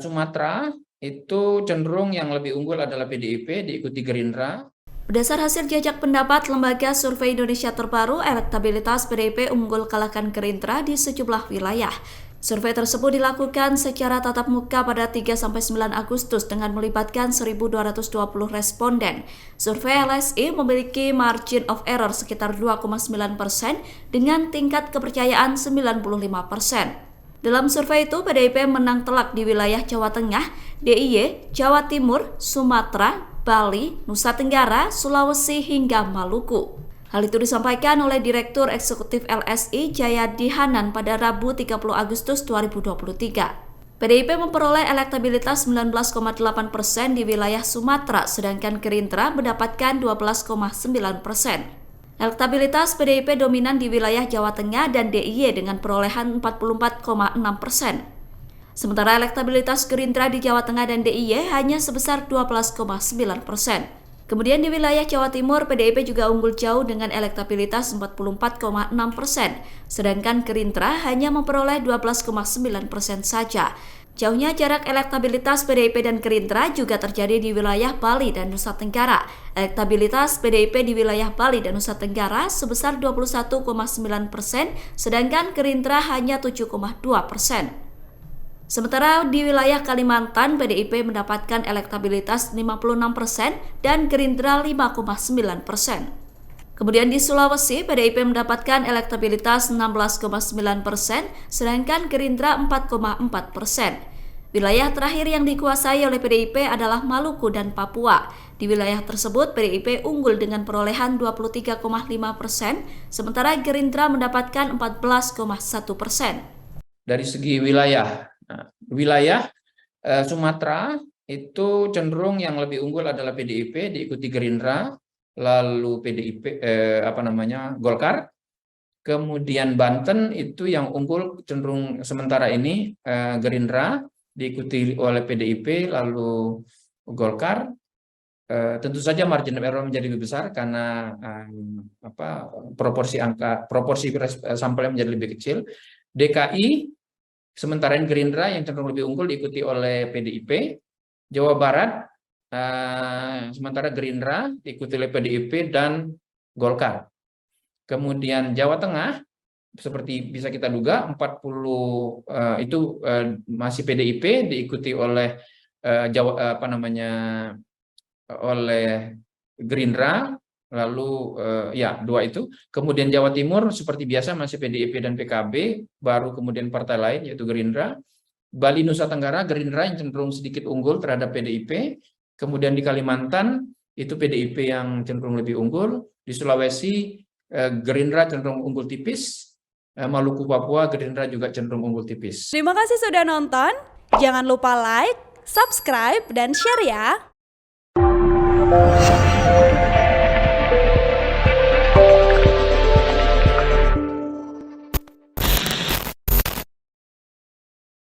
Sumatera itu cenderung yang lebih unggul adalah PDIP, diikuti Gerindra. Berdasar hasil jajak pendapat Lembaga Survei Indonesia terbaru, elektabilitas PDIP unggul kalahkan Gerindra di sejumlah wilayah. Survei tersebut dilakukan secara tatap muka pada 3-9 Agustus dengan melibatkan 1.220 responden. Survei LSI memiliki margin of error sekitar 2,9% dengan tingkat kepercayaan 95%. Dalam survei itu, PDIP menang telak di wilayah Jawa Tengah, DIY, Jawa Timur, Sumatera, Bali, Nusa Tenggara, Sulawesi, hingga Maluku. Hal itu disampaikan oleh Direktur Eksekutif LSI Jayadi Hanan pada Rabu 30 Agustus 2023. PDIP memperoleh elektabilitas 19,8% di wilayah Sumatera, sedangkan Gerindra mendapatkan 12,9%. Elektabilitas PDIP dominan di wilayah Jawa Tengah dan DIY dengan perolehan 44,6%. Sementara elektabilitas Gerindra di Jawa Tengah dan DIY hanya sebesar 12,9%. Kemudian di wilayah Jawa Timur, PDIP juga unggul jauh dengan elektabilitas 44,6%, sedangkan Gerindra hanya memperoleh 12,9% saja. Jauhnya jarak elektabilitas PDIP dan Gerindra juga terjadi di wilayah Bali dan Nusa Tenggara. Elektabilitas PDIP di wilayah Bali dan Nusa Tenggara sebesar 21,9%, sedangkan Gerindra hanya 7,2%. Sementara di wilayah Kalimantan, PDIP mendapatkan elektabilitas 56% dan Gerindra 5,9%. Kemudian di Sulawesi, PDIP mendapatkan elektabilitas 16,9%, sedangkan Gerindra 4,4%. Wilayah terakhir yang dikuasai oleh PDIP adalah Maluku dan Papua. Di wilayah tersebut, PDIP unggul dengan perolehan 23,5%, sementara Gerindra mendapatkan 14,1%. Dari segi wilayah, Sumatera itu cenderung yang lebih unggul adalah PDIP, diikuti Gerindra, lalu Golkar. Kemudian Banten itu yang unggul cenderung sementara ini Gerindra, diikuti oleh PDIP, lalu Golkar. Tentu saja margin of error menjadi lebih besar karena proporsi sampelnya menjadi lebih kecil. DKI sementara ini Gerindra yang cenderung lebih unggul, diikuti oleh PDIP. Jawa Barat sementara Gerindra, diikuti oleh PDIP dan Golkar. Kemudian Jawa Tengah seperti bisa kita duga 40 itu masih PDIP, diikuti oleh oleh Gerindra, lalu dua itu. Kemudian Jawa Timur seperti biasa masih PDIP dan PKB, baru kemudian partai lain yaitu Gerindra. Bali Nusa Tenggara, Gerindra yang cenderung sedikit unggul terhadap PDIP. Kemudian di Kalimantan itu PDIP yang cenderung lebih unggul. Di Sulawesi Gerindra cenderung unggul tipis. Maluku Papua Gerindra juga cenderung unggul tipis. Terima kasih sudah nonton. Jangan lupa like, subscribe, dan share ya.